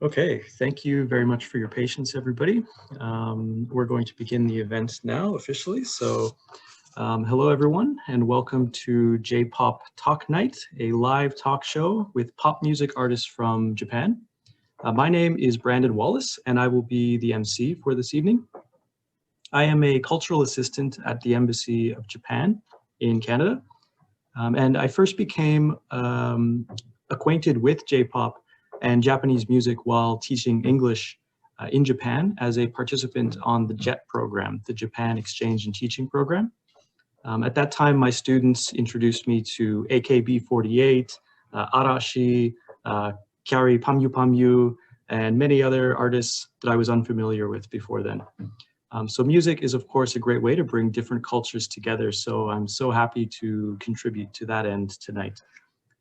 Okay, thank you very much for your patience, everybody. We're going to begin the event now officially. So hello, everyone, and welcome to J-Pop Talk Night, a live talk show with pop music artists from Japan. My name is Brandon Wallace, and I will be the MC for this evening. I am a cultural assistant at the Embassy of Japan in Canada, and I first became acquainted with J-pop and Japanese music while teaching English in Japan as a participant on the JET program, the Japan Exchange and Teaching Program. At that time, my students introduced me to AKB48, Arashi, Kyari Pamyu Pamyu, and many other artists that I was unfamiliar with before then. So music is, of course, a great way to bring different cultures together. So I'm so happy to contribute to that end tonight.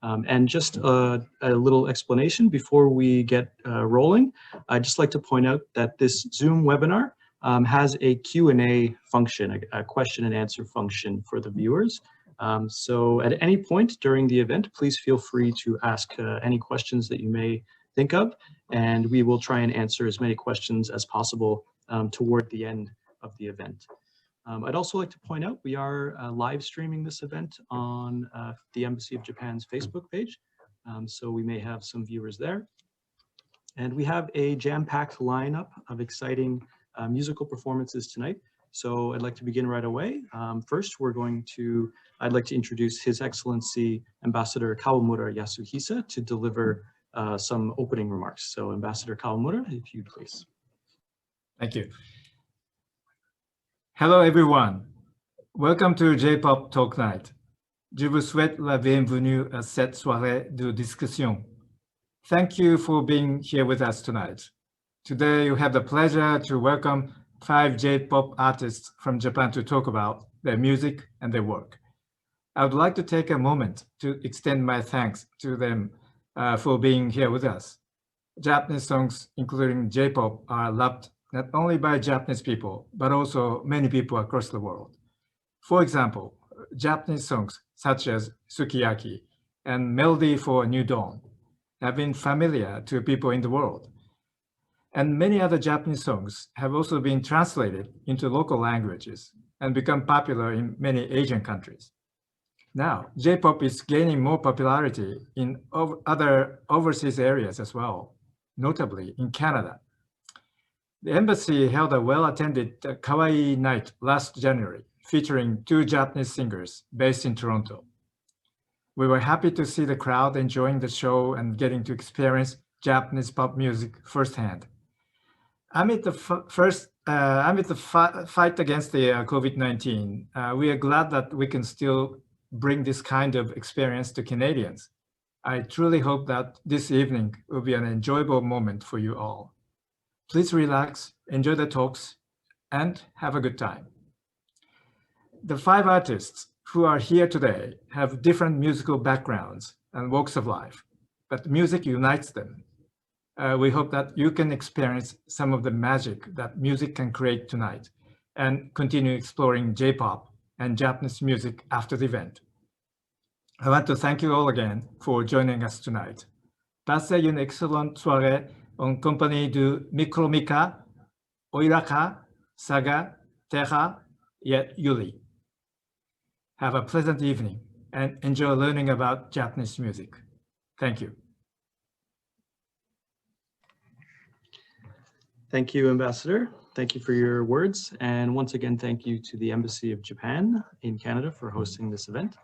And just a little explanation before we get rolling. I'd just like to point out that this Zoom webinar has a Q&A function, a question and answer function for the viewers. So at any point during the event, please feel free to ask any questions that you may think of, and we will try and answer as many questions as possible toward the end of the event. I'd also like to point out we are live streaming this event on the Embassy of Japan's Facebook page, so we may have some viewers there. And we have a jam-packed lineup of exciting musical performances tonight, so I'd like to begin right away. First, I'd like to introduce His Excellency Ambassador Kawamura Yasuhisa to deliver some opening remarks. So Ambassador Kawamura, if you'd please. Thank you. Hello everyone. Welcome to J-Pop Talk Night. Je vous souhaite la bienvenue à cette soirée de discussion. Thank you for being here with us tonight. Today we have the pleasure to welcome 5 J-Pop artists from Japan to talk about their music and their work. I would like to take a moment to extend my thanks to them for being here with us. Japanese songs, including J-Pop, are loved not only by Japanese people, but also many people across the world. For example, Japanese songs such as Sukiyaki and Melody for a New Dawn have been familiar to people in the world. And many other Japanese songs have also been translated into local languages and become popular in many Asian countries. Now, J-pop is gaining more popularity in other overseas areas as well, notably in Canada. The embassy held a well-attended Kawaii night last January, featuring 2 Japanese singers based in Toronto. We were happy to see the crowd enjoying the show and getting to experience Japanese pop music firsthand. Amid the fight against the COVID-19, we are glad that we can still bring this kind of experience to Canadians. I truly hope that this evening will be an enjoyable moment for you all. Please relax, enjoy the talks, and have a good time. The 5 artists who are here today have different musical backgrounds and walks of life, but music unites them. We hope that you can experience some of the magic that music can create tonight and continue exploring J-pop and Japanese music after the event. I want to thank you all again for joining us tonight. Passez une excellente soirée en compagnie de Mikura Mika, Oiraka, Saga, Terra, et Yuli. Have a pleasant evening and enjoy learning about Japanese music. Thank you. Thank you, Ambassador. Thank you for your words. And once again, thank you to the Embassy of Japan in Canada for hosting this event.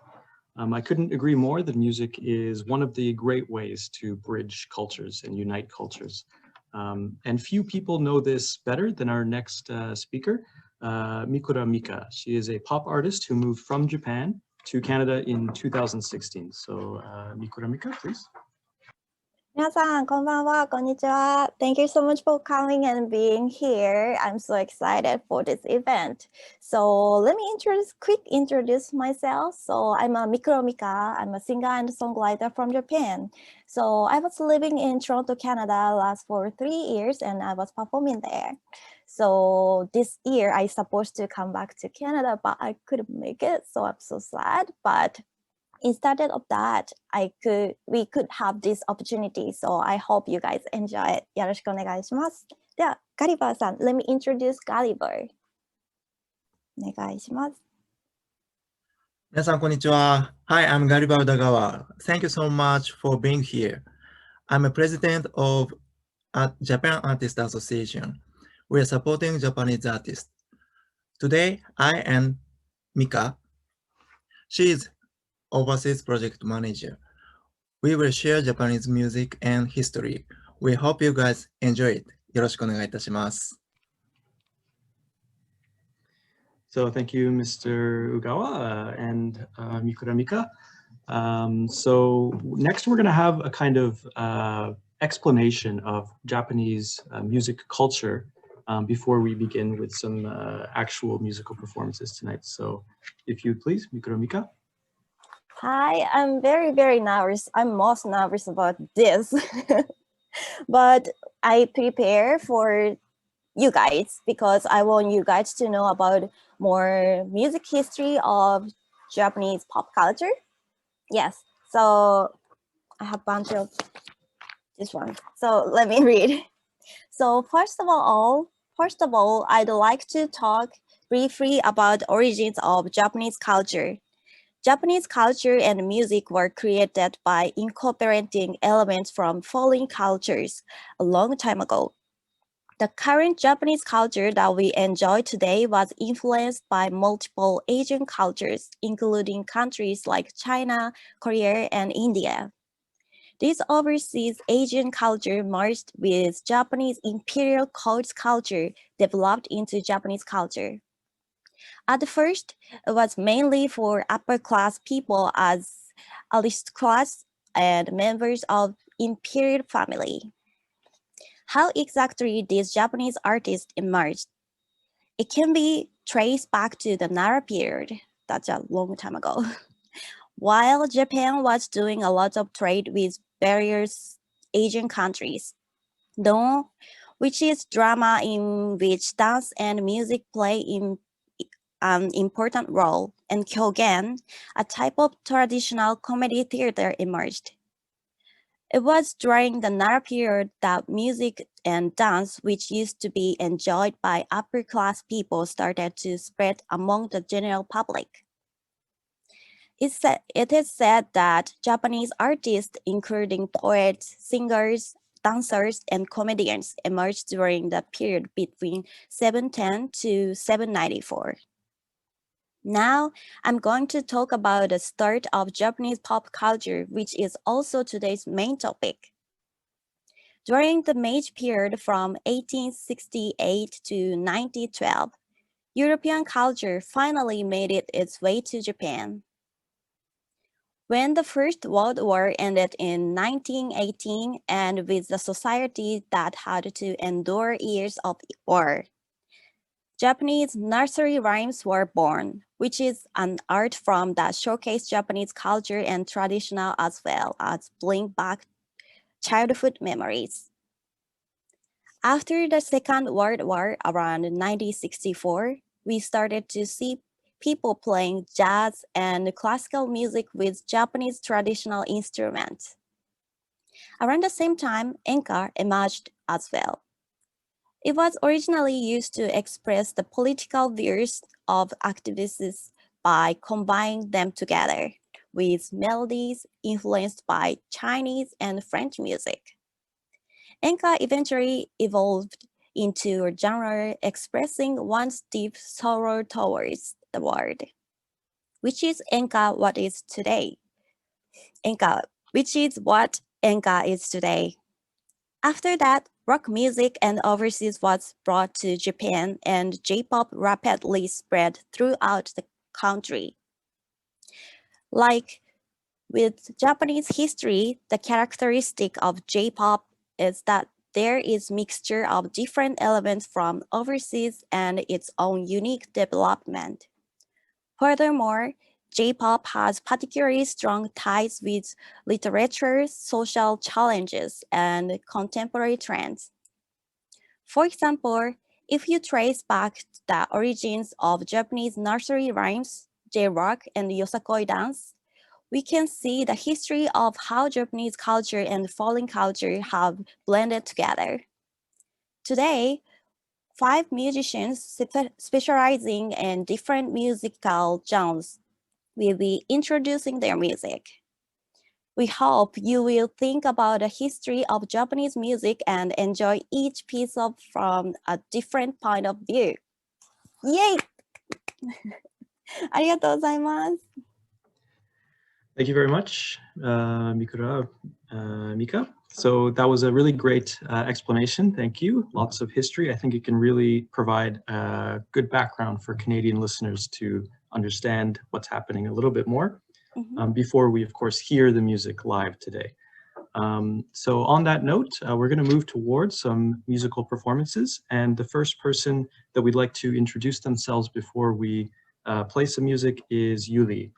I couldn't agree more that music is one of the great ways to bridge cultures and unite cultures. And few people know this better than our next speaker, Mikura Mika. She is a pop artist who moved from Japan to Canada in 2016. So Mikura Mika, please. 皆さん、こんばんは、こんにちは。Thank you so much for coming and being here. I'm so excited for this event. So let me introduce myself. So I'm Mikura Mika. I'm a singer and songwriter from Japan. So I was living in Toronto, Canada last for 3 years and I was performing there. So this year I supposed to come back to Canada, but I couldn't make it. So I'm so sad. But instead of that, we could have this opportunity. So I hope you guys enjoy it. よろしくお願いします。では、ガリバーさん、let me introduce ガリバー。お願いします。皆さん、こんにちは。Hi, I'm Gariba Udagawa. Thank you so much for being here. I'm a president of Japan Artist Association. We are supporting Japanese artists. Today, I am Mika. She is overseas project manager. We will share Japanese music and history. We hope you guys enjoy it. よろしくお願いいたします。So thank you, Mr. Ugawa and Mikura Mika. So next we're going to have a kind of explanation of Japanese music culture before we begin with some actual musical performances tonight. So if you please, Mikura Mika. Hi, I'm very, very nervous. I'm most nervous about this. But I prepare for you guys because I want you guys to know about more music history of Japanese pop culture. Yes, so I have a bunch of this one. So let me read. So first of all, I'd like to talk briefly about origins of Japanese culture. Japanese culture and music were created by incorporating elements from foreign cultures a long time ago. The current Japanese culture that we enjoy today was influenced by multiple Asian cultures, including countries like China, Korea, and India. This overseas Asian culture merged with Japanese imperial court culture, developed into Japanese culture. At first, it was mainly for upper-class people as aristocrats and members of imperial family. How exactly these Japanese artists emerged? It can be traced back to the Nara period. That's a long time ago. While Japan was doing a lot of trade with various Asian countries, Don, which is drama in which dance and music play an important role, and Kyogen, a type of traditional comedy theater, emerged. It was during the Nara period that music and dance, which used to be enjoyed by upper-class people, started to spread among the general public. It is said that Japanese artists, including poets, singers, dancers, and comedians, emerged during the period between 710 to 794. Now, I'm going to talk about the start of Japanese pop culture, which is also today's main topic. During the Meiji period from 1868 to 1912, European culture finally made its way to Japan. When the First World War ended in 1918, and with the society that had to endure years of war, Japanese nursery rhymes were born, which is an art form that showcases Japanese culture and tradition as well as bring back childhood memories. After the Second World War around 1964, we started to see people playing jazz and classical music with Japanese traditional instruments. Around the same time, enka emerged as well. It was originally used to express the political views of activists by combining them together with melodies influenced by Chinese and French music. Enka eventually evolved into a genre expressing one's deep sorrow towards the world, which is enka what is today. Which is what enka is today. After that, rock music and overseas was brought to Japan, and J-pop rapidly spread throughout the country. Like with Japanese history, the characteristic of J-pop is that there is mixture of different elements from overseas and its own unique development. Furthermore, J-pop has particularly strong ties with literature, social challenges, and contemporary trends. For example, if you trace back the origins of Japanese nursery rhymes, J-rock, and Yosakoi dance, we can see the history of how Japanese culture and foreign culture have blended together. Today, 5 musicians specializing in different musical genres will be introducing their music. We hope you will think about the history of Japanese music and enjoy each piece from a different point of view. Yay! ありがとうございます。Thank you very much, Mikura Mika. So that was a really great explanation. Thank you. Lots of history. I think it can really provide a good background for Canadian listeners to understand what's happening a little bit more before we, of course, hear the music live today. So on that note, we're going to move towards some musical performances. And the first person that we'd like to introduce themselves before we play some music is Yuli.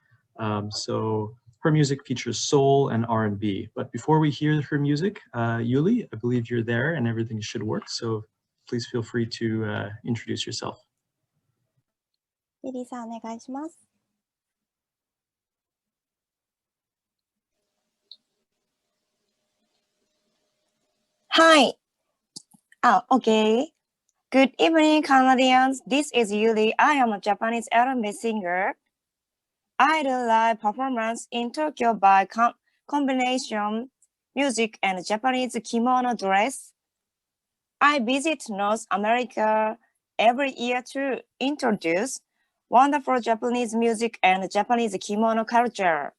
So her music features soul and R&B. But before we hear her music, Yuli, I believe you're there and everything should work. So please feel free to introduce yourself. リリーさんお願いします。Hi. Okay. Good evening, Canadians. This is Yuli. I am a Japanese R&B singer. I do live performance in Tokyo by combination music and Japanese kimono dress. I visit North America every year to introduce wonderful Japanese music and Japanese kimono culture.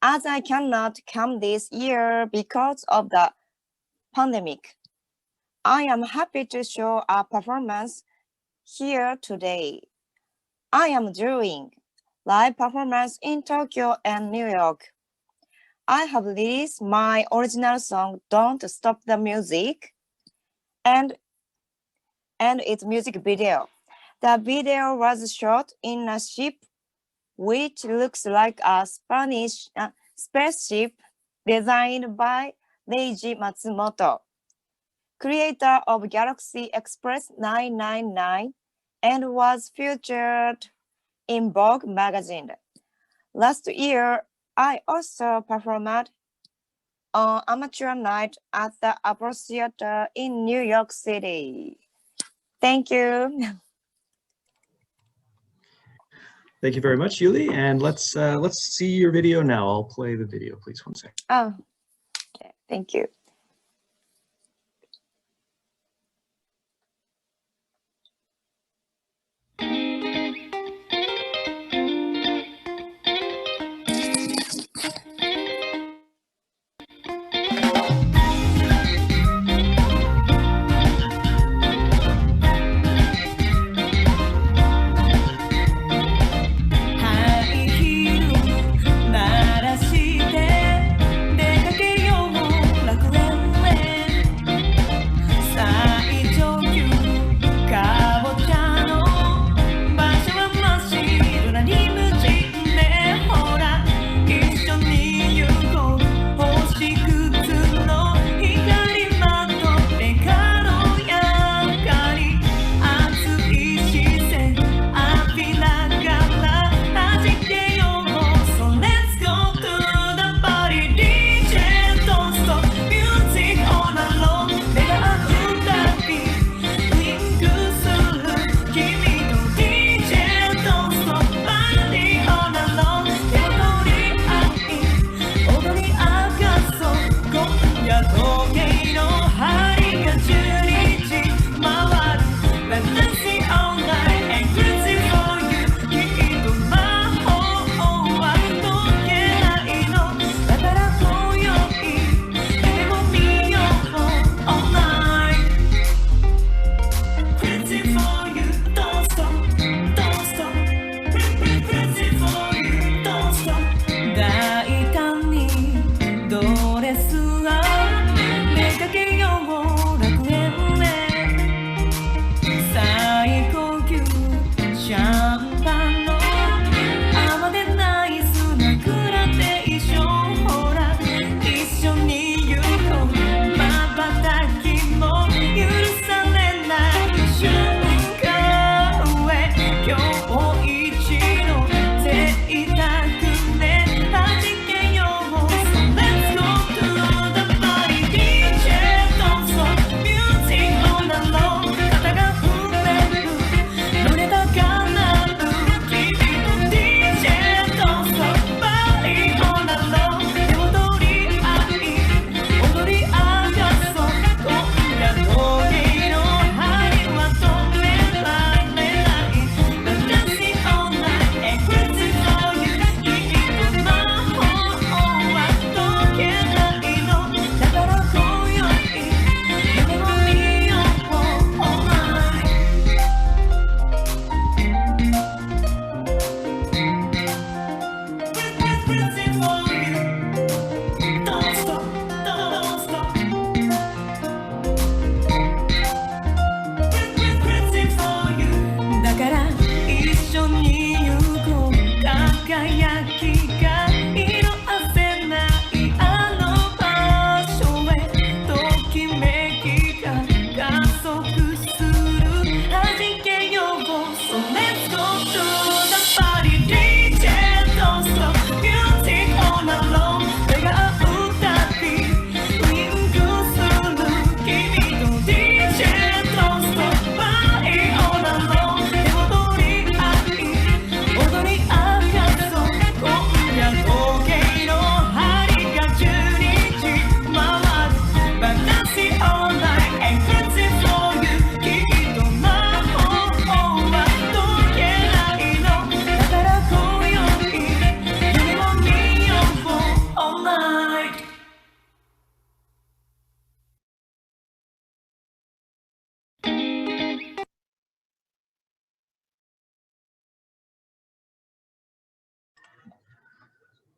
As I cannot come this year because of the pandemic, I am happy to show a performance here today. I am doing live performance in Tokyo and New York. I have released my original song, Don't Stop the Music, and its music video. The video was shot in a ship which looks like a Spanish spaceship designed by Reiji Matsumoto, creator of Galaxy Express 999, and was featured in Vogue magazine. Last year, I also performed on amateur night at the Apple Theater in New York City. Thank you. Thank you very much, Yuli. And let's see your video now. I'll play the video, please. 1 second. Oh, okay. Thank you. High heel 鳴らして出かけよう楽々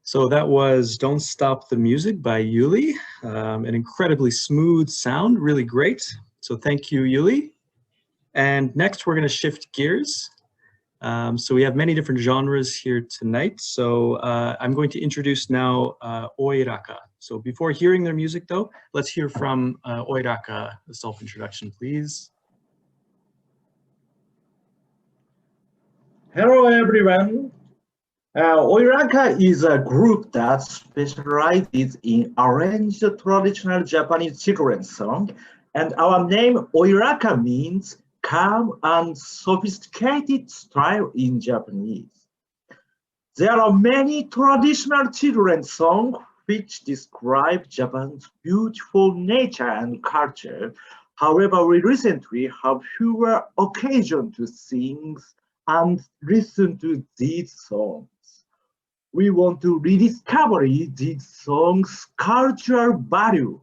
So that was Don't Stop the Music by Yuli, an incredibly smooth sound, really great. So thank you, Yuli. And next we're going to shift gears. So we have many different genres here tonight. So I'm going to introduce now Oiraka. So before hearing their music though, let's hear from Oiraka, the self-introduction, please. Hello, everyone. Oiraka is a group that specializes in arranged traditional Japanese children's song, and our name Oiraka means calm and sophisticated style in Japanese. There are many traditional children's songs which describe Japan's beautiful nature and culture. However, we recently have fewer occasions to sing and listen to these songs. We want to rediscover these songs' cultural value,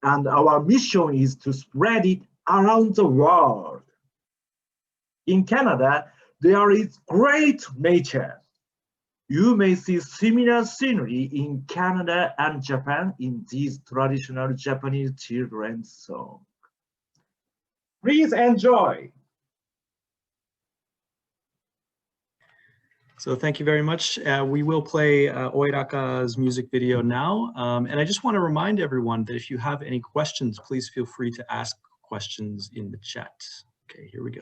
and our mission is to spread it around the world. In Canada, there is great nature. You may see similar scenery in Canada and Japan in these traditional Japanese children's songs. Please enjoy. So thank you very much. We will play Oiraka's music video now. And I just want to remind everyone that if you have any questions, please feel free to ask questions in the chat. Okay, here we go.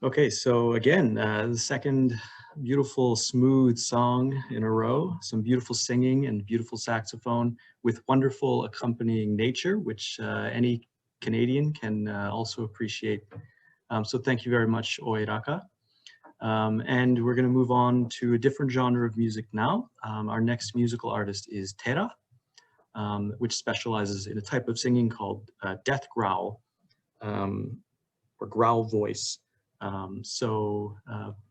Okay, so again, the second beautiful, smooth song in a row, some beautiful singing and beautiful saxophone with wonderful accompanying nature, which any Canadian can also appreciate. So thank you very much, Oiraka. And we're going to move on to a different genre of music now. Our next musical artist is Tera, which specializes in a type of singing called death growl, or growl voice.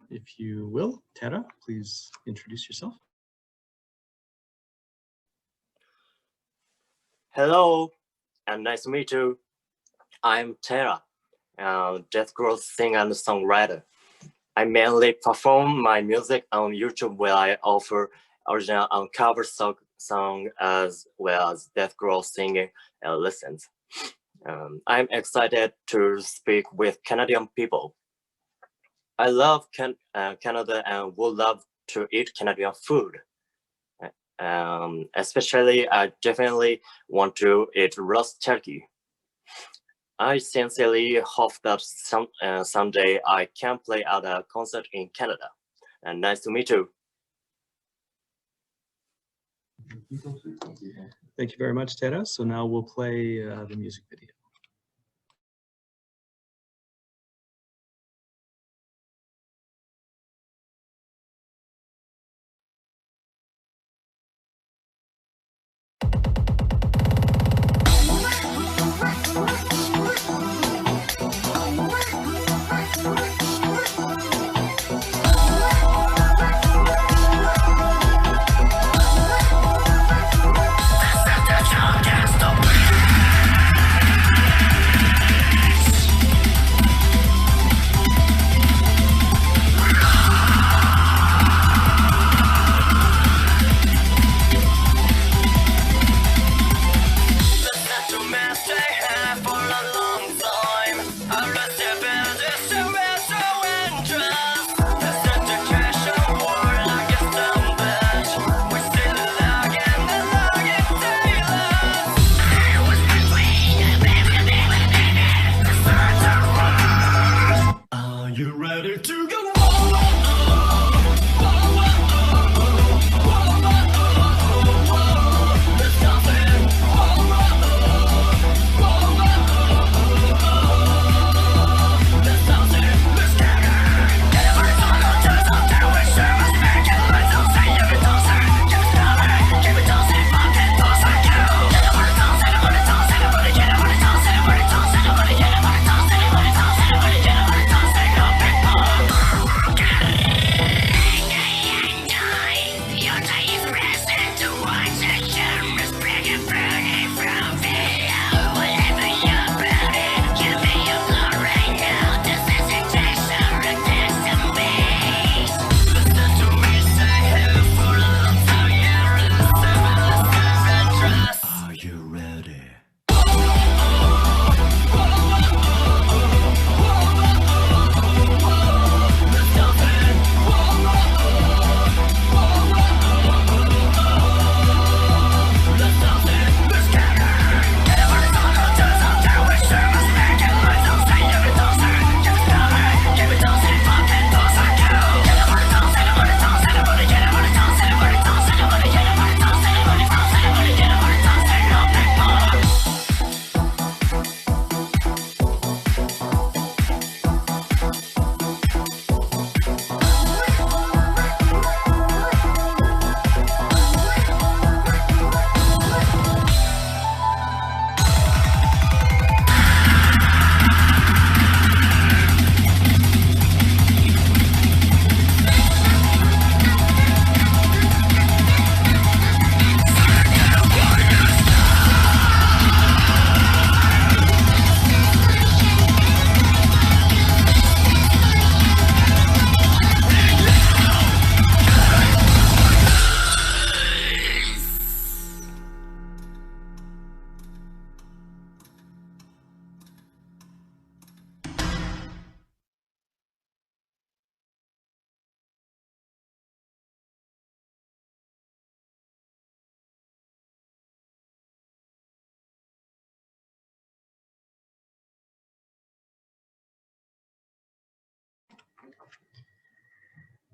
If you will, Tera, please introduce yourself. Hello, and nice to meet you. I'm Tera, death growl singer and songwriter. I mainly perform my music on YouTube, where I offer original and cover song as well as death growl singing lessons. I'm excited to speak with Canadian people. I love Canada and would love to eat Canadian food. Especially, I definitely want to eat roast turkey. I sincerely hope that someday I can play at a concert in Canada. And nice to meet you. Thank you very much, Tera. So now we'll play the music video. Stop.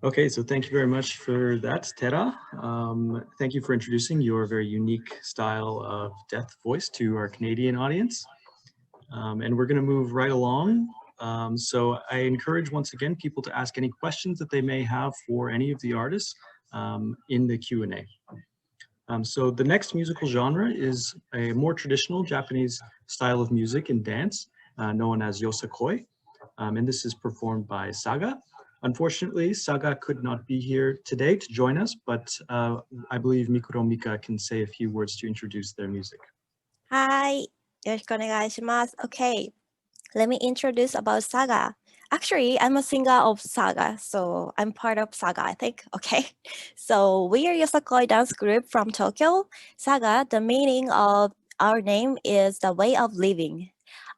Okay, so thank you very much for that, Tera. Thank you for introducing your very unique style of death voice to our Canadian audience. And we're going to move right along. So I encourage once again people to ask any questions that they may have for any of the artists in the Q&A. So the next musical genre is a more traditional Japanese style of music and dance known as yosakoi. And this is performed by Saga. Unfortunately, Saga could not be here today to join us, but I believe Mikura Mika can say a few words to introduce their music. Hi, よろしくお願いします。Okay, let me introduce about Saga. Actually, I'm a singer of Saga, so I'm part of Saga, I think. Okay, so we are Yosakoi dance group from Tokyo. Saga, the meaning of our name is the way of living.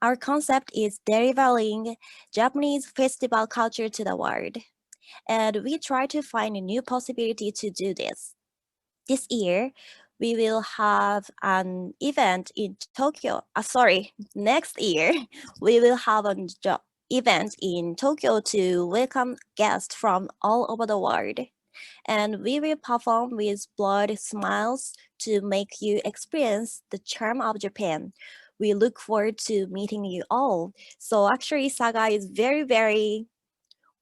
Our concept is delivering Japanese festival culture to the world, and we try to find a new possibility to do this. This year, we will have an event in Tokyo. Next year, we will have an event in Tokyo to welcome guests from all over the world. And we will perform with blood smiles to make you experience the charm of Japan. We look forward to meeting you all. So actually, Saga is very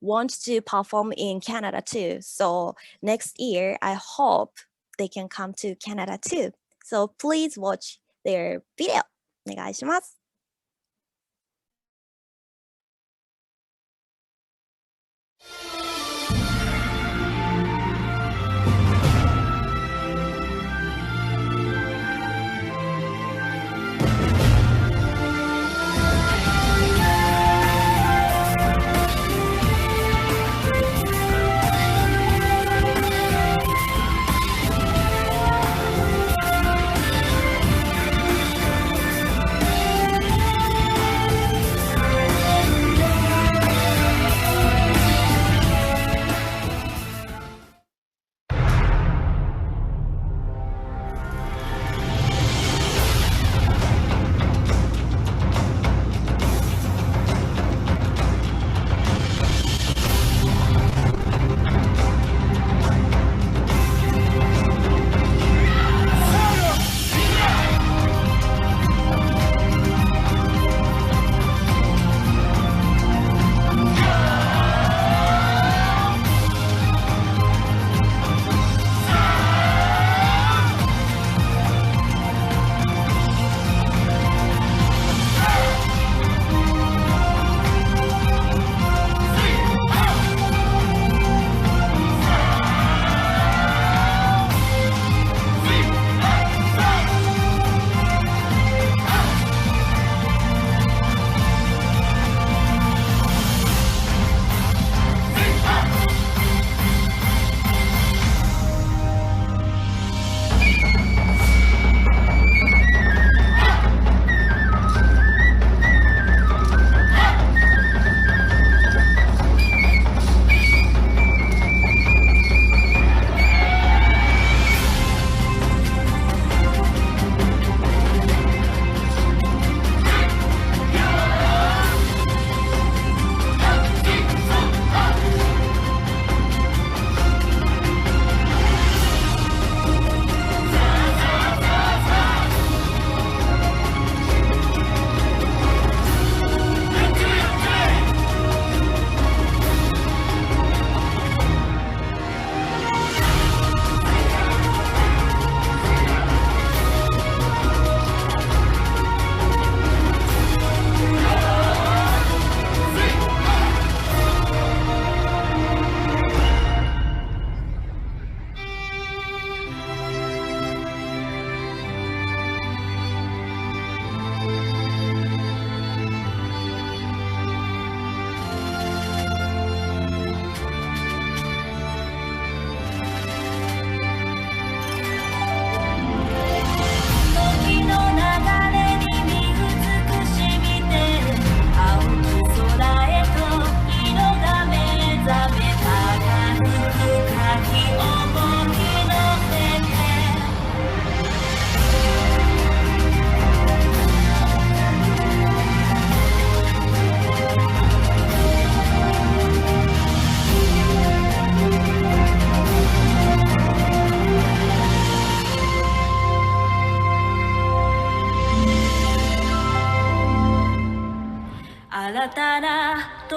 wants to perform in Canada too. So next year, I hope they can come to Canada too. So please watch their video. お願いします。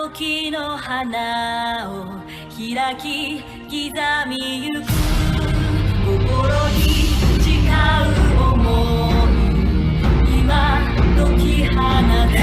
時の花を開き刻みゆく心に誓う想い今解き放つ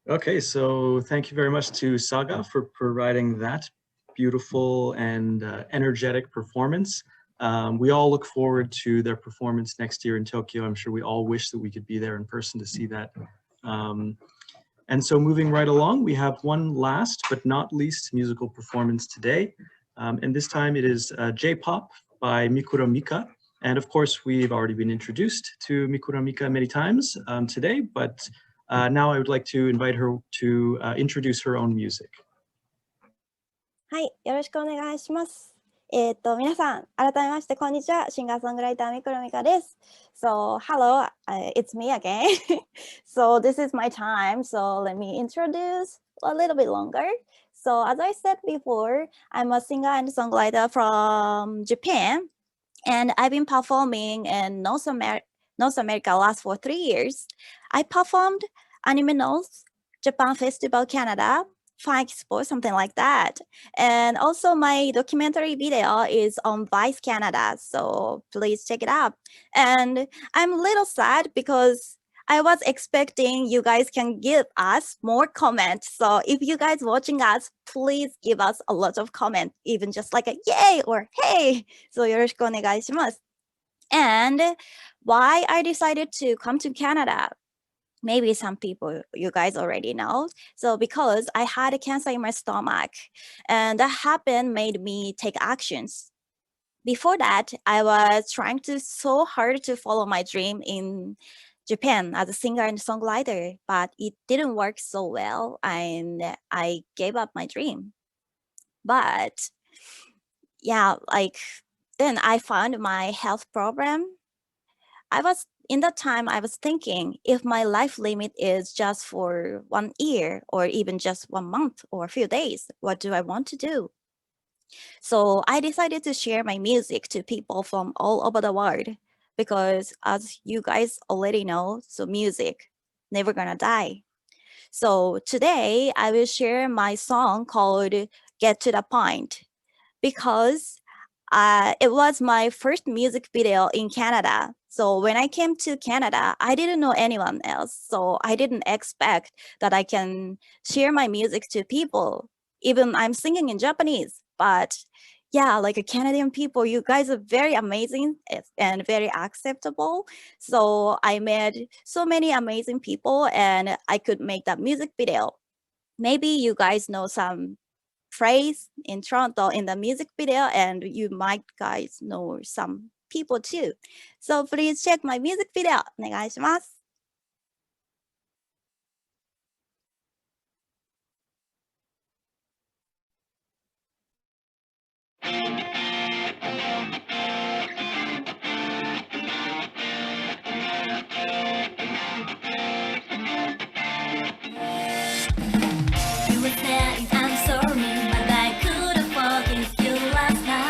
Okay, so thank you very much to Saga for providing that beautiful and energetic performance. We all look forward to their performance next year in Tokyo. I'm sure we all wish that we could be there in person to see that. And so moving right along, we have one last but not least musical performance today. And this time it is J-pop by Mikura Mika. And of course, we've already been introduced to Mikura Mika many times today, but now I would like to invite her to introduce her own music. はい、よろしくお願いします。皆さん、改めまして、こんにちは。シンガーソングライター、ミクロミカです。So, hello, it's me again. So, this is my time. So, let me introduce a little bit longer. So, as I said before, I'm a singer and songwriter from Japan. And I've been performing in North America last for 3 years. I performed Anime North, Japan Festival Canada, Fan Expo, something like that. And also my documentary video is on Vice Canada, so please check it out. And I'm a little sad because I was expecting you guys can give us more comments. So if you guys watching us, please give us a lot of comments, even just like a yay or hey. So よろしくお願いします. And why I decided to come to Canada? Maybe some people, you guys already know. So because I had a cancer in my stomach and that happened made me take actions. Before that, I was trying so hard to follow my dream in Japan as a singer and songwriter, but it didn't work so well and I gave up my dream. But yeah, like then I found my health problem. In that time, I was thinking if my life limit is just for 1 year or even just 1 month or a few days, what do I want to do? So I decided to share my music to people from all over the world because as you guys already know, so music never gonna die. So today I will share my song called Get to the Point because it was my first music video in Canada. So when I came to Canada, I didn't know anyone else. So I didn't expect that I can share my music to people. Even I'm singing in Japanese, but yeah, like a Canadian people, you guys are very amazing and very acceptable. So I met so many amazing people and I could make that music video. Maybe you guys know some phrase in Toronto in the music video and you might guys know some people too. So please check my music video. お願いします。You were there and I'm sorry, but I couldn't forgive you last night.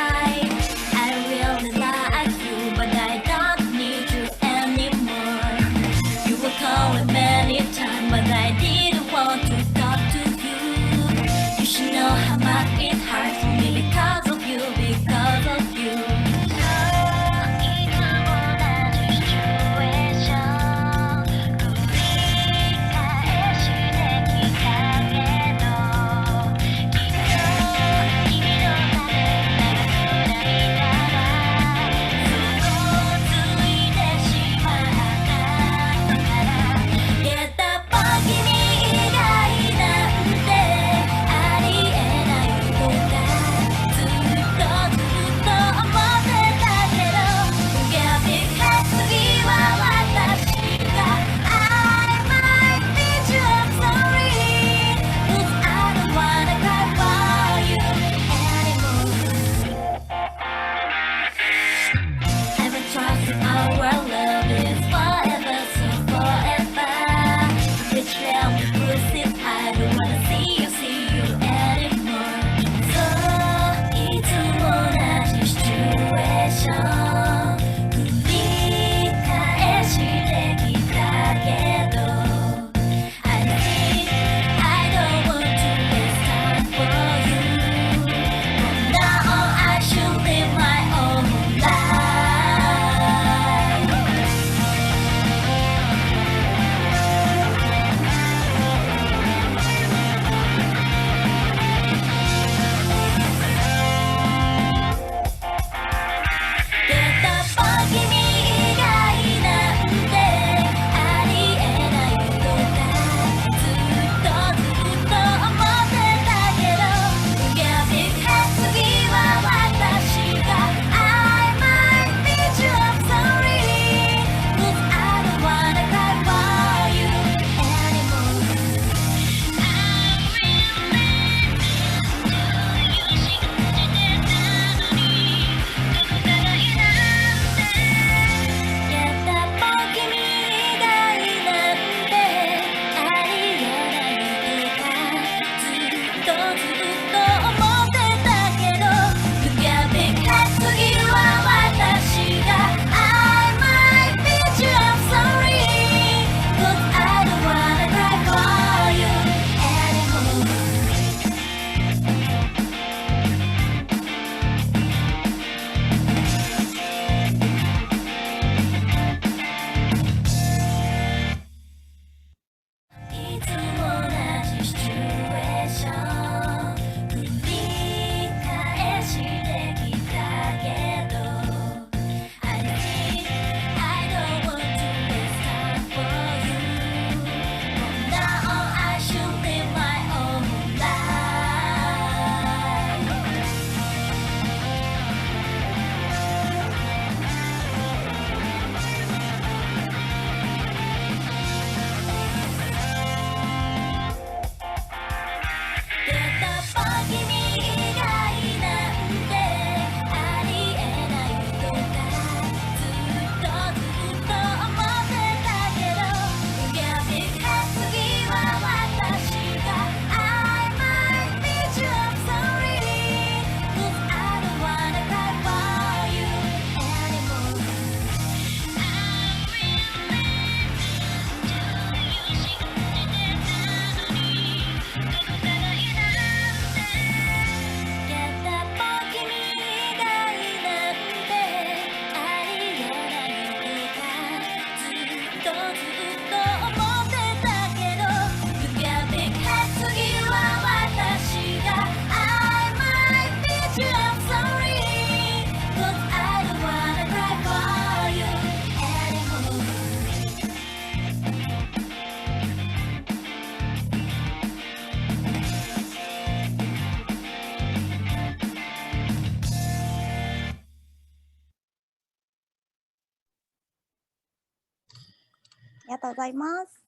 りがとうございます。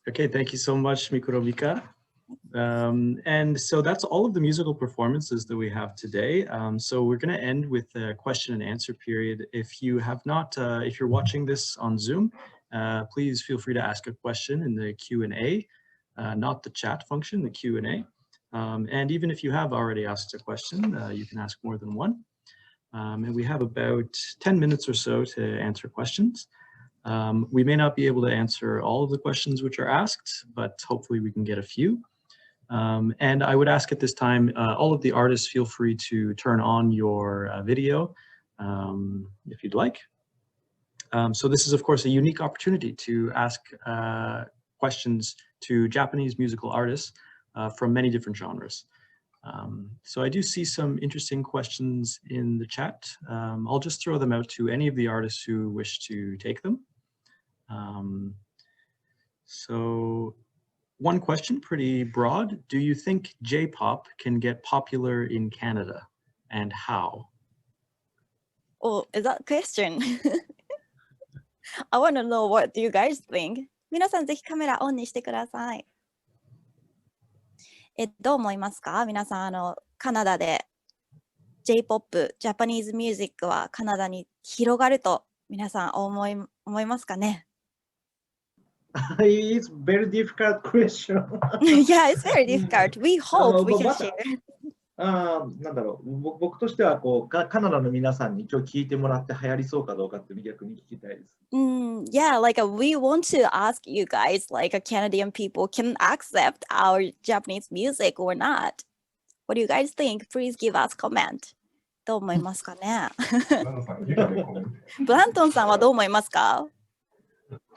Okay, thank you so much, Mikura Mika. And so that's all of the musical performances that we have today. So we're going to end with a question and answer period. If you have not, if you're watching this on Zoom, please feel free to ask a question in the Q&A, not the chat function, the Q&A. And even if you have already asked a question, you can ask more than one. And we have about 10 minutes or so to answer questions. We may not be able to answer all of the questions which are asked, but hopefully we can get a few. And I would ask at this time, all of the artists feel free to turn on your video if you'd like. So this is, of course, a unique opportunity to ask questions to Japanese musical artists from many different genres. So I do see some interesting questions in the chat. I'll just throw them out to any of the artists who wish to take them. So one question, pretty broad. Do you think J-pop can get popular in Canada, and how? Oh, is that a question? I want to know what you guys think. 皆さんぜひカメラオンにしてください。どう思いますか？皆さん、カナダで J-POP、ジャパニーズミュージックはカナダに広がると皆さん思いますかね？ It's very difficult question. Yeah, it's very difficult. We hope we can share. なんだろう、僕としてはこうカナダの皆さんに今日聞いてもらって流行りそうかどうかって逆に聞きたいです。Yeah, like we want to ask you guys, like Canadian people can accept our Japanese music or not. What do you guys think? Please give us comment. どう思いますかね？ブラントンさんはどう思いますか？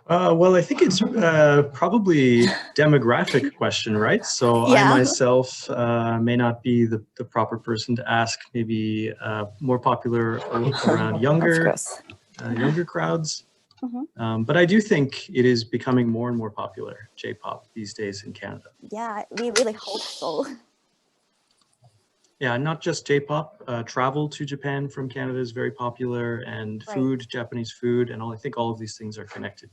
Well, I think it's probably demographic question, right? So Yeah. I myself may not be the proper person to ask. Maybe more popular around younger crowds. But I do think it is becoming more and more popular, J-pop, these days in Canada. Yeah, we really hope so. Yeah, not just J-pop. Travel to Japan from Canada is very popular, and food, Japanese food, and I think all of these things are connected.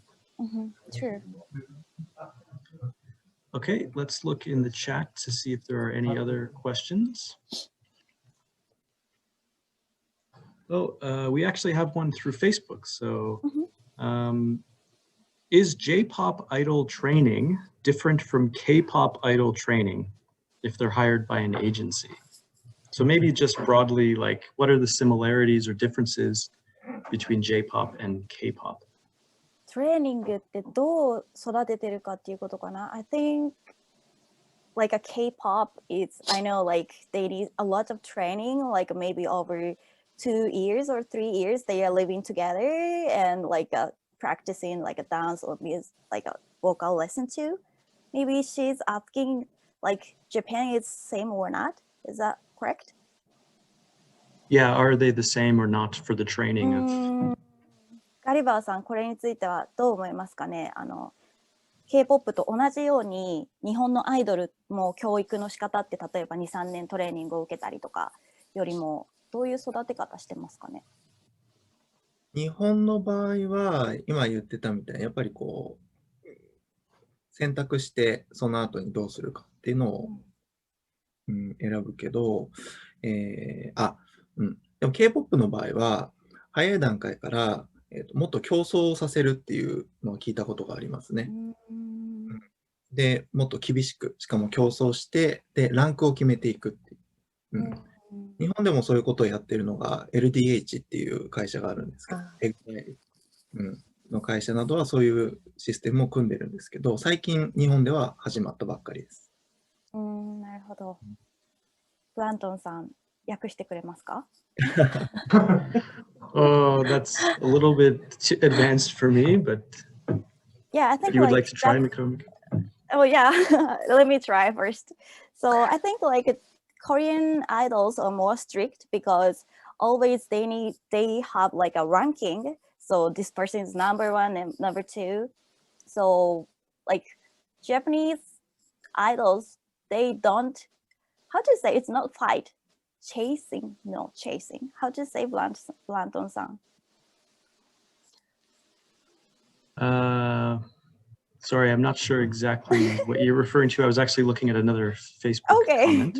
True. Okay, let's look in the chat to see if there are any other questions. Oh, we actually have one through Facebook. So is J-pop idol training different from K-pop idol training if they're hired by an agency? So maybe just broadly, like, what are the similarities or differences between J-pop and K-pop? トレーニングってどう育ててるかっていうことかな。I think like a K-pop is, I know like they need a lot of training, like maybe over 2 years or 3 years they are living together and like practicing like a dance or music, like a vocal lesson too. Maybe she's asking like Japan is same or not. Is that correct? Yeah, are they the same or not for the training of? ガリバーさん、これについてはどう思いますかね。K-POP と同じように日本のアイドルも教育の仕方って例えば 2,3 年トレーニングを受けたりとかよりもどういう育て方してますかね。日本の場合は今言ってたみたいにやっぱりこう選択してその後にどうするかっていうのを、選ぶけど、でも K-POP の場合は早い段階からもっと競争させるっていうのを聞いたことがありますね。で、もっと厳しく、しかも競争して、で、ランクを決めていくっていう。日本でもそういうことをやってるのが LDH っていう会社があるんですけど、の会社などはそういうシステムを組んでるんですけど、最近日本では始まったばっかりです。なるほど。ブラントンさん、訳してくれますか？Oh, that's a little bit advanced for me, but Yeah, I think If you would like like to try, that- Mikura Mika. Oh yeah, let me try first. So I think like Korean idols are more strict because always they have like a ranking. So this person is number one and number two. So like Japanese idols, they don't, how to say, it's not fight, chasing, no chasing. How to say Blanton-san? Sorry, I'm not sure exactly what you're referring to. I was actually looking at another Facebook Okay. comment.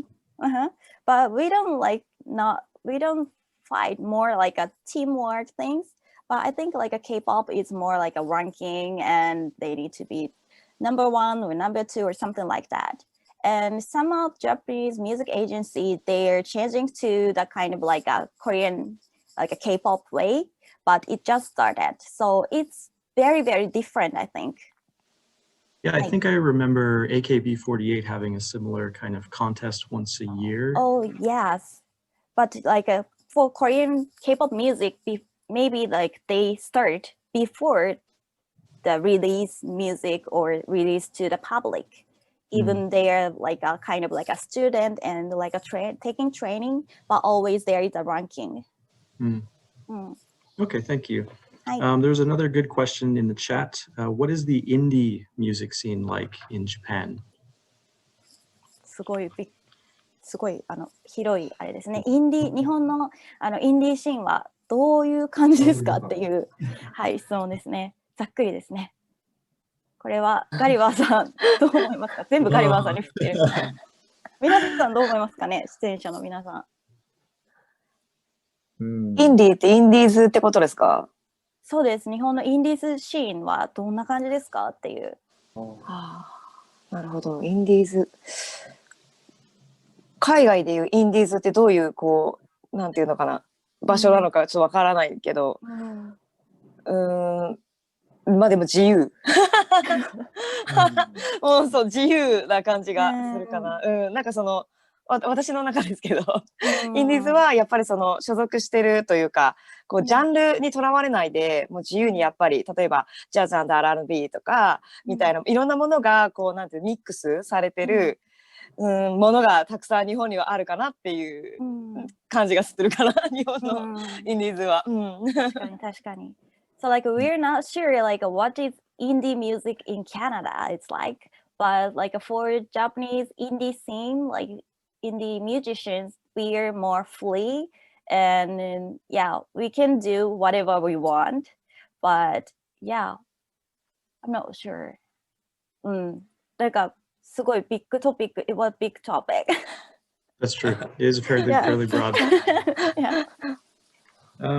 But we don't fight, more like a teamwork things. But I think like a K-pop is more like a ranking and they need to be number one or number two or something like that. And some of Japanese music agency, they're changing to the kind of like a Korean, like a K-pop way, but it just started. So it's very, very different, I think. Yeah, I think I remember AKB48 having a similar kind of contest once a year. Oh, yes. But like for Korean K-pop music, maybe like they start before the release music or release to the public. Even they're like a kind of like a student and like a taking training, but always there is a ranking. Okay, thank you. Hi. There's another good question in the chat. What is the indie music scene like in Japan? すごい広いあれですね。日本のインディーシーンはどういう感じですかっていう、はい、質問ですね。ざっくりですね。これはガリバーさんどう思いますか？全部ガリバーさんに振ってる。皆さんどう思いますかね？出演者の皆さん。インディーってインディーズってことですか？そうです。日本のインディーズシーンはどんな感じですかっていう。なるほど。インディーズ。海外でいうインディーズってどういうこうなんていうのかな場所なのかちょっとわからないけど、まあでも自由もうそう自由な感じがするかな。なんかその私の中ですけどインディーズはやっぱりその所属してるというかこうジャンルにとらわれないでもう自由にやっぱり例えばジャズ&R&B とかみたいないろんなものがこうなんていうミックスされてるものがたくさん日本にはあるかなっていう感じがするかな日本のインディーズは。確かに確かに。So like we're not sure like what is indie music in Canada it's like, but like for Japanese indie scene, like indie musicians, we're more free and yeah, we can do whatever we want, but yeah, I'm not sure. なんかすごいビッグトピック、it was big topic. That's true. It is fairly, fairly broad. Yeah.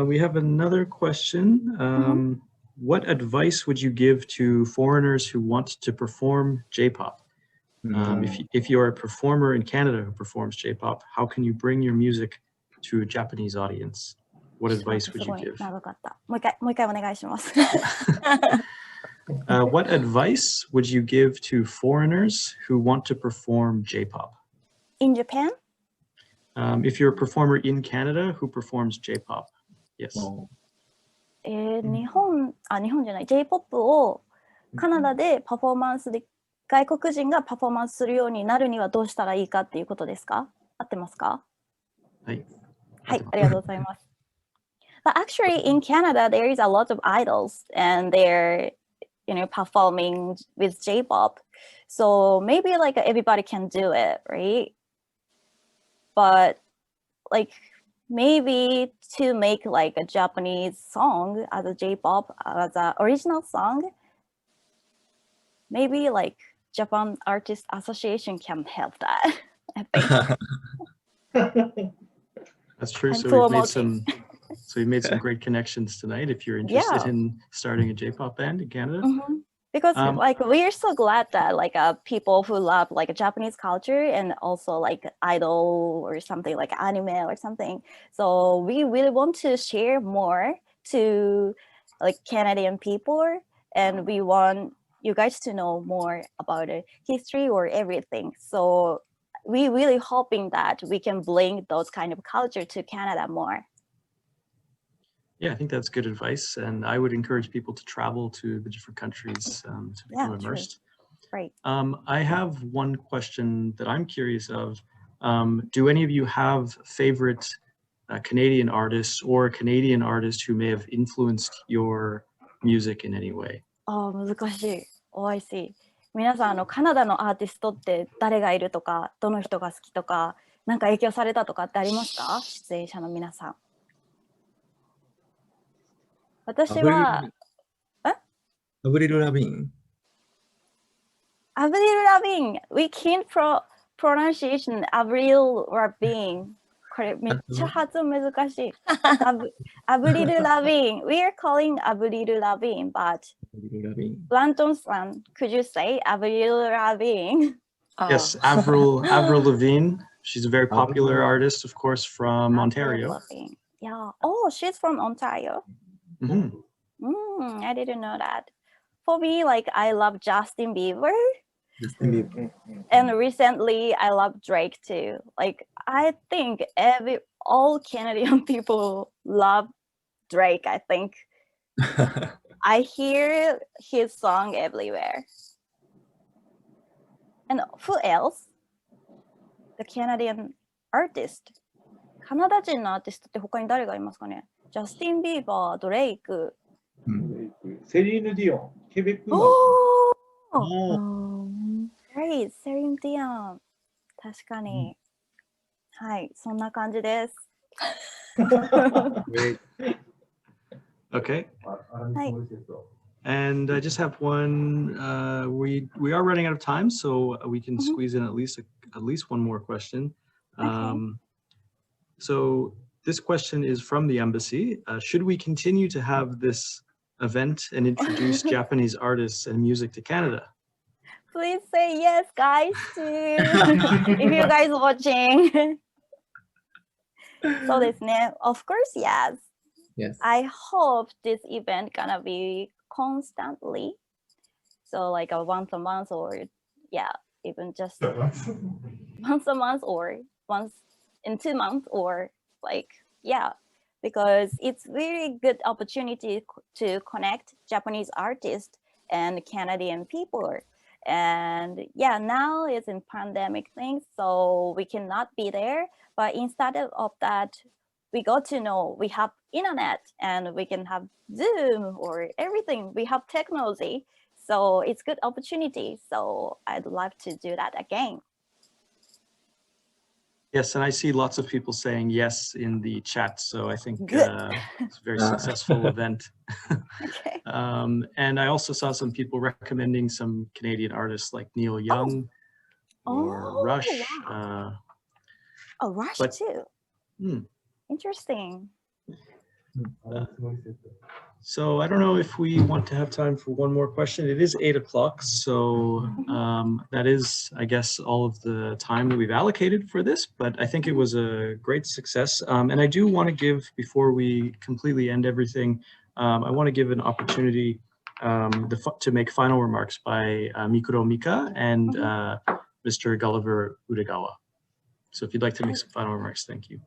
We have another question. What advice would you give to foreigners who want to perform J-pop? If you're a performer in Canada who performs J-pop, how can you bring your music to a Japanese audience? What advice would you give? 長かった。もう一回お願いします。What advice would you give to foreigners who want to perform J-pop? In Japan? If you're a performer in Canada who performs J-pop, yes. 日本じゃない、J-POP をカナダでパフォーマンスで、外国人がパフォーマンスするようになるにはどうしたらいいかっていうことですか？合ってますか？はい。はい、ありがとうございます。But actually in Canada there is a lot of idols and they're performing with J-pop. So maybe like everybody can do it, right? But like maybe to make like a Japanese song as a J-pop as an original song, maybe like Japan Artist Association can help that. I think. That's true. So we've made some great connections tonight. If you're interested in starting a J-pop band in Canada. Because like we are so glad that like people who love like Japanese culture and also like idol or something like anime or something. So we really want to share more to like Canadian people, and we want you guys to know more about the history or everything. So we really hoping that we can bring those kind of culture to Canada more. Yeah, I think that's good advice. And I would encourage people to travel to the different countries to become immersed. Right. I have one question that I'm curious of. Do any of you have favorite Canadian artists or a Canadian artist who may have influenced your music in any way? 難しい。I see. 皆さん、カナダのアーティストって誰がいるとか、どの人が好きとか、なんか影響されたとかってありますか？出演者の皆さん。私は、アブリル・ラビーン。アブリル・ラビーン。We can't pronunciation アブリル・ラビーン。これめっちゃ発音難しい。アブリル・ラビーン。We are calling アブリル・ラビーン, but Blanton-san, could you say アブリル・ラビーン? Yes, Avril Lavigne. She's a very popular artist, of course, from Ontario. Yeah. Oh, she's from Ontario. I didn't know that. For me, like I love Justin Bieber. And recently I love Drake too. Like I think all Canadian people love Drake, I think. I hear his song everywhere. And who else? The Canadian artist. カナダ人のアーティストって他に誰がいますかね？ジャスティン・ビーバー、ドレイク。セリーヌ・ディオン、ケベックマン。Great, セリーヌ・ディオン。確かに。はい、そんな感じです。Okay. And I just have one. We are running out of time, so we can squeeze in at least one more question. So this question is from the embassy. Should we continue to have this event and introduce Japanese artists and music to Canada? Please say yes, guys, too. If you guys watching. そうですね. Of course, yes. Yes. I hope this event gonna be constantly. So like a once a month or even just once a month or once in 2 months or because it's really good opportunity to connect Japanese artists and Canadian people. And now it's in pandemic thing, so we cannot be there. But instead of that, we got to know we have internet and we can have Zoom or everything. We have technology, so it's good opportunity. So I'd love to do that again. Yes, and I see lots of people saying yes in the chat, so I think it's a very successful event. Okay. And I also saw some people recommending some Canadian artists like Neil Young or Rush. Wow. Rush too. Interesting. So I don't know if we want to have time for one more question. It is 8 o'clock, so that is, I guess, all of the time that we've allocated for this, but I think it was a great success. And I do want to give, before we completely end everything, I want to give an opportunity to make final remarks by Mikura Mika and Mr. Gulliver Udagawa. So if you'd like to make some final remarks, thank you.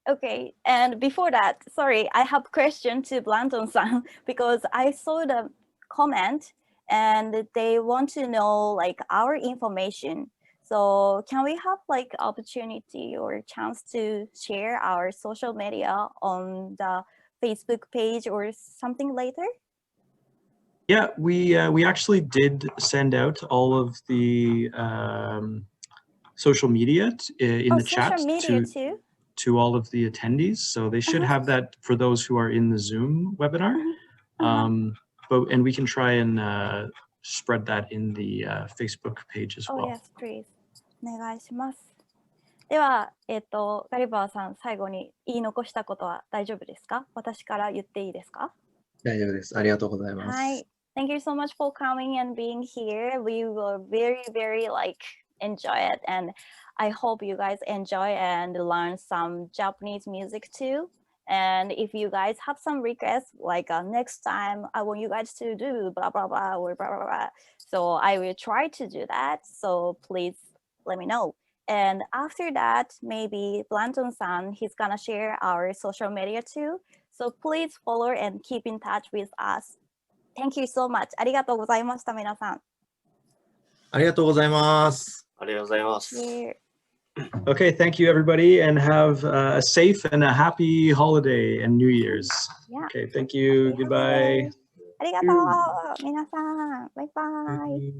Okay, and before that, sorry, I have a question to Blanton-san because I saw the comment and they want to know like our information. So can we have like opportunity or chance to share our social media on the Facebook page or something later? Yeah, we actually did send out all of the social media in the chat to all of the attendees. So they should have that for those who are in the Zoom webinar. And we can try and spread that in the Facebook page as well. Oh, yes, please. お願いします。では、ガリバーさん、最後に言い残したことは大丈夫ですか？私から言っていいですか？大丈夫です。ありがとうございます。はい。Thank you so much for coming and being here. We will very, very enjoy it. And I hope you guys enjoy and learn some Japanese music too. And if you guys have some requests, like next time I want you guys to do blah, blah, blah, or blah, blah, blah. So I will try to do that. So please let me know. And after that, maybe Blanton-san, he's gonna share our social media too. So please follow and keep in touch with us. Thank you so much. ありがとうございました、皆さん。ありがとうございます。ありがとうございます。 Yeah. Okay, thank you everybody, and have a safe and a happy holiday and New Year's. Yeah. Okay, thank you. Goodbye. ありがとう、皆さん。バイバイ。